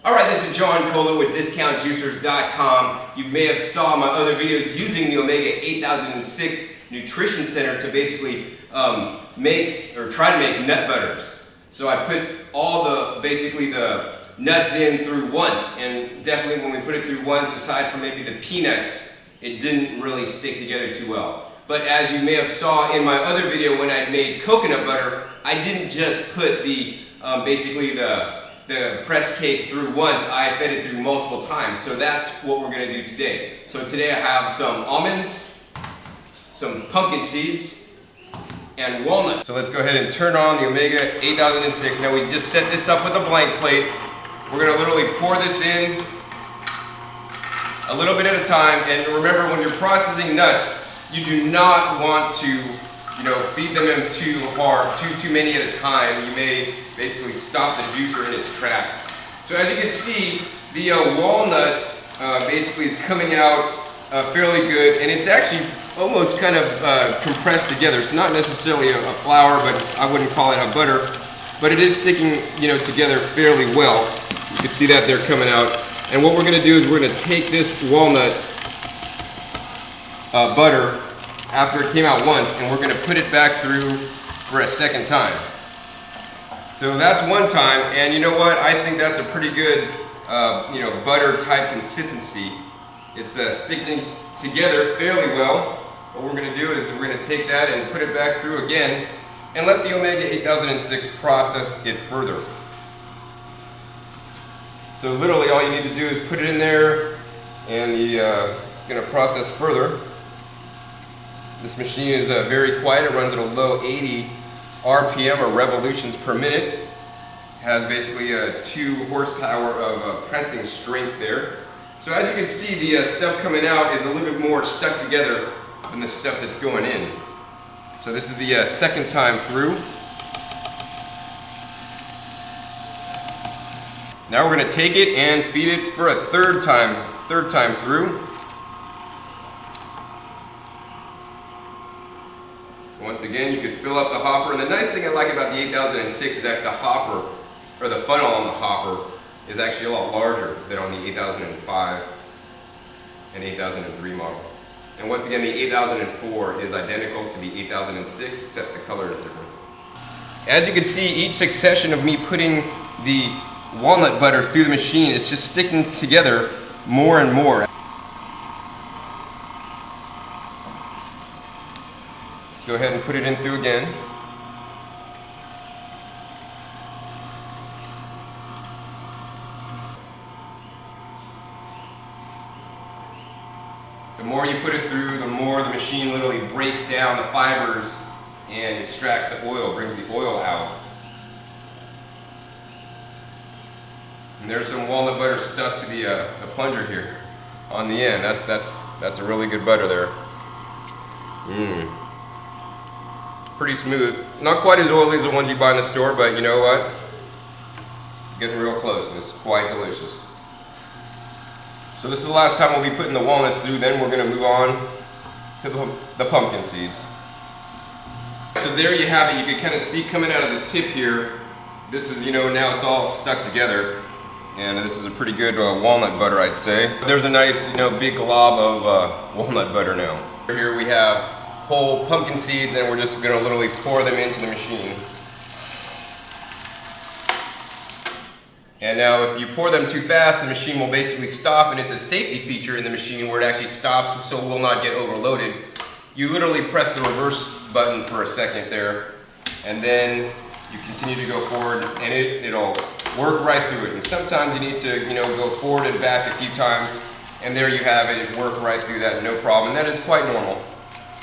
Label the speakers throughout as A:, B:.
A: Alright, this is John Cola with DiscountJuicers.com. You may have saw my other videos using the Omega 8006 Nutrition Center to basically make or try to make nut butters. So I put all the nuts in through once, and definitely when we put it through once, aside from maybe the peanuts, it didn't really stick together too well. But as you may have saw in my other video when I made coconut butter, I didn't just put the pressed cake through once, I fed it through multiple times. So that's what we're going to do today. So today I have some almonds, some pumpkin seeds, and walnuts. So let's go ahead and turn on the Omega 8006. Now we just set this up with a blank plate. We're going to literally pour this in a little bit at a time. And remember, when you're processing nuts, you do not want to feed them in too hard, too many at a time. You may basically stop the juicer in its tracks. So as you can see, the walnut basically is coming out fairly good, and it's actually almost kind of compressed together. It's not necessarily a flour, but I wouldn't call it a butter, but it is sticking together fairly well. You can see that they're coming out. And what we're going to do is we're going to take this walnut butter after it came out once, and we're going to put it back through for a second time. So that's one time, and you know what? I think that's a pretty good, butter type consistency. It's sticking together fairly well. What we're going to do is we're going to take that and put it back through again, and let the Omega 8006 process it further. So literally all you need to do is put it in there, and it's going to process further. This machine is very quiet. It runs at a low 80 RPM or revolutions per minute. It has basically 2 horsepower of pressing strength there. So as you can see, the stuff coming out is a little bit more stuck together than the stuff that's going in. So this is the second time through. Now we're going to take it and feed it for a third time through. Once again, you could fill up the hopper, and the nice thing I like about the 8006 is that the hopper, or the funnel on the hopper, is actually a lot larger than on the 8005 and 8003 model. And once again, the 8004 is identical to the 8006, except the color is different. As you can see, each succession of me putting the walnut butter through the machine is just sticking together more and more. Go ahead and put it in through again. The more you put it through, the more the machine literally breaks down the fibers and extracts the oil, brings the oil out. And there's some walnut butter stuck to the plunger here on the end. That's a really good butter there. Pretty smooth. Not quite as oily as the ones you buy in the store, but you know what? Getting real close, and it's quite delicious. So this is the last time we'll be putting the walnuts through, then we're going to move on to the pumpkin seeds. So there you have it. You can kind of see coming out of the tip here, this is, now it's all stuck together, and this is a pretty good walnut butter, I'd say. There's a nice, big glob of walnut butter now. Here we have whole pumpkin seeds, and we're just going to literally pour them into the machine. And now if you pour them too fast, the machine will basically stop, and it's a safety feature in the machine where it actually stops so it will not get overloaded. You literally press the reverse button for a second there, and then you continue to go forward, and it'll work right through it. And sometimes you need to go forward and back a few times, and there you have it. It worked right through that, no problem. And that is quite normal.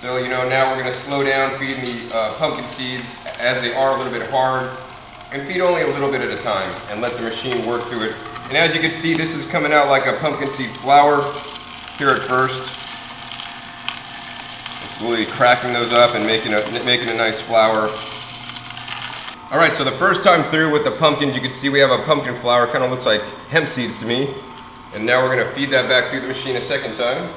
A: So now we're going to slow down feeding the pumpkin seeds as they are a little bit hard, and feed only a little bit at a time and let the machine work through it. And as you can see, this is coming out like a pumpkin seed flour here at first. It's really cracking those up and making a nice flour. Alright, so the first time through with the pumpkins, you can see we have a pumpkin flour, kind of looks like hemp seeds to me. And now we're going to feed that back through the machine a second time.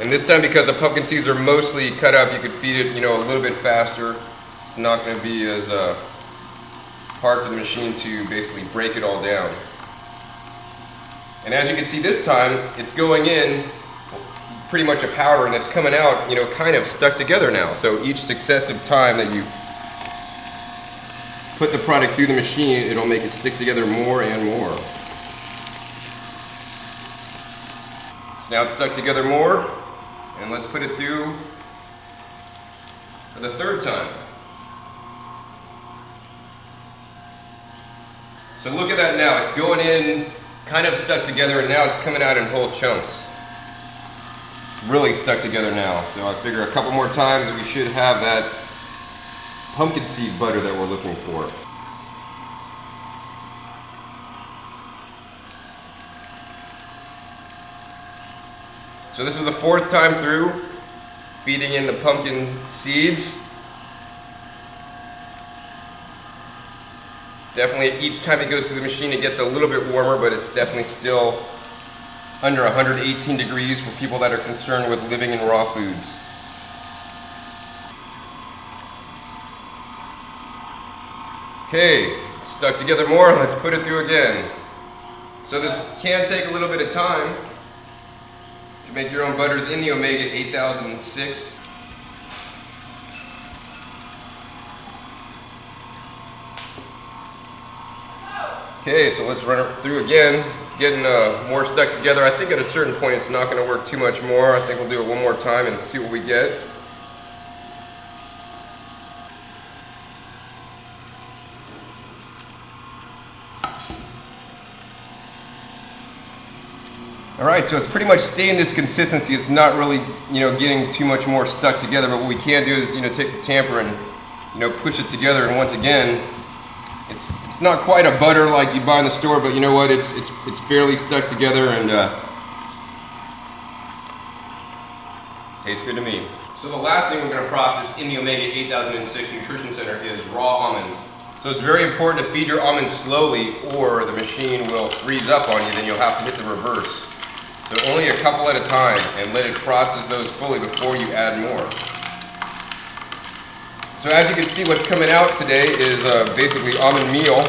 A: And this time, because the pumpkin seeds are mostly cut up, you could feed it, a little bit faster. It's not going to be as hard for the machine to basically break it all down. And as you can see this time, it's going in pretty much a powder, and it's coming out, kind of stuck together now. So each successive time that you put the product through the machine, it'll make it stick together more and more. So now it's stuck together more, and let's put it through for the third time. So look at that now, it's going in kind of stuck together, and now it's coming out in whole chunks. It's really stuck together now, so I figure a couple more times and we should have that pumpkin seed butter that we're looking for. So this is the fourth time through, feeding in the pumpkin seeds. Definitely each time it goes through the machine it gets a little bit warmer, but it's definitely still under 118 degrees for people that are concerned with living in raw foods. Okay, it's stuck together more, let's put it through again. So this can take a little bit of time to make your own butters in the Omega 8006. Okay, so let's run it through again. It's getting more stuck together. I think at a certain point it's not going to work too much more. I think we'll do it one more time and see what we get. Alright, so it's pretty much staying this consistency. It's not really, getting too much more stuck together, but what we can do is, take the tamper and, push it together, and once again, it's not quite a butter like you buy in the store, but you know what, it's fairly stuck together, and tastes good to me. So the last thing we're going to process in the Omega 8006 Nutrition Center is raw almonds. So it's very important to feed your almonds slowly, or the machine will freeze up on you, then you'll have to hit the reverse. So only a couple at a time, and let it process those fully before you add more. So as you can see, what's coming out today is basically almond meal.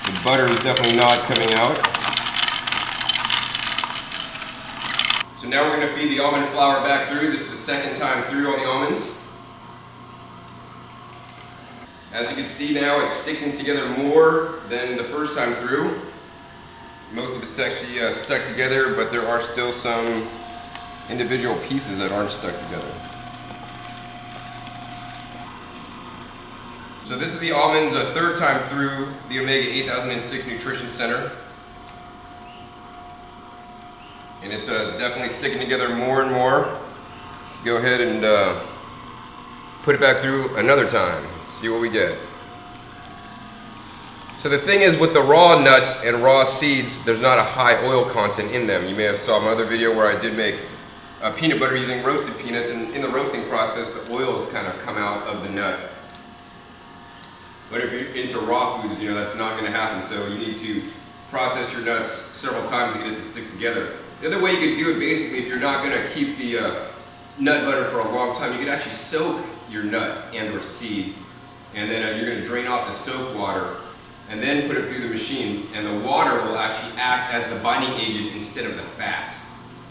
A: The butter is definitely not coming out. So now we're going to feed the almond flour back through. This is the second time through on the almonds. As you can see now, it's sticking together more than the first time through. Most of it's actually stuck together, but there are still some individual pieces that aren't stuck together. So this is the almonds third time through the Omega 8006 Nutrition Center. And it's definitely sticking together more and more. Let's go ahead and put it back through another time. Let's see what we get. So the thing is, with the raw nuts and raw seeds, there's not a high oil content in them. You may have saw my other video where I did make peanut butter using roasted peanuts, and in the roasting process the oils kind of come out of the nut. But if you're into raw foods, that's not going to happen, so you need to process your nuts several times to get it to stick together. The other way you could do it, basically, if you're not going to keep the nut butter for a long time, you could actually soak your nut and or seed, and then you're going to drain off the soap water and then put it through the machine, and the water will actually act as the binding agent instead of the fat.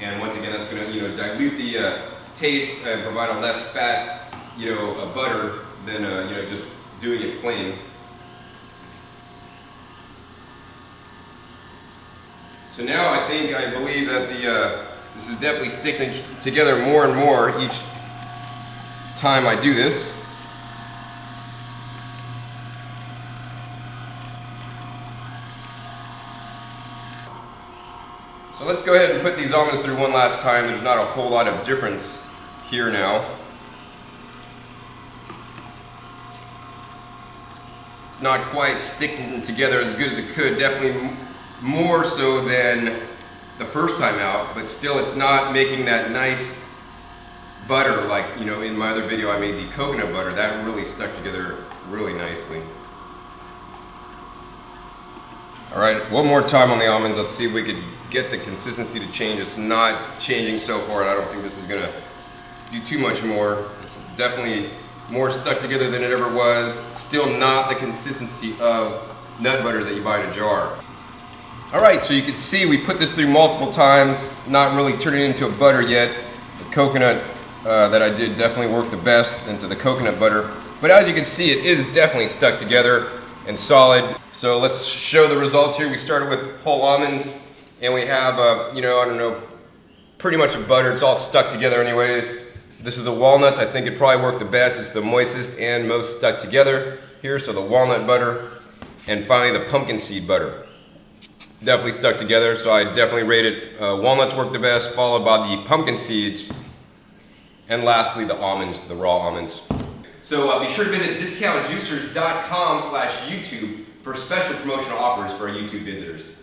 A: And once again, that's going to dilute the taste and provide a less fat butter than just doing it plain. So now I believe that this is definitely sticking together more and more each time I do this. So let's go ahead and put these almonds through one last time. There's not a whole lot of difference here now. It's not quite sticking together as good as it could. Definitely more so than the first time out, but still it's not making that nice butter like, in my other video I made the coconut butter. That really stuck together really nicely. Alright, one more time on the almonds. Let's see if we could get the consistency to change. It's not changing so far, and I don't think this is gonna do too much more. It's definitely more stuck together than it ever was. Still not the consistency of nut butters that you buy in a jar. All right, so you can see we put this through multiple times, not really turning it into a butter yet. The coconut that I did definitely worked the best into the coconut butter. But as you can see, it is definitely stuck together and solid. So let's show the results here. We started with whole almonds, and we have, you know, I don't know, pretty much a butter. It's all stuck together anyways. This is the walnuts. I think it probably worked the best. It's the moistest and most stuck together here. So the walnut butter, and finally the pumpkin seed butter. Definitely stuck together, so I definitely rated walnuts worked the best, followed by the pumpkin seeds, and lastly the almonds, the raw almonds. So be sure to visit discountjuicers.com/YouTube for special promotional offers for our YouTube visitors.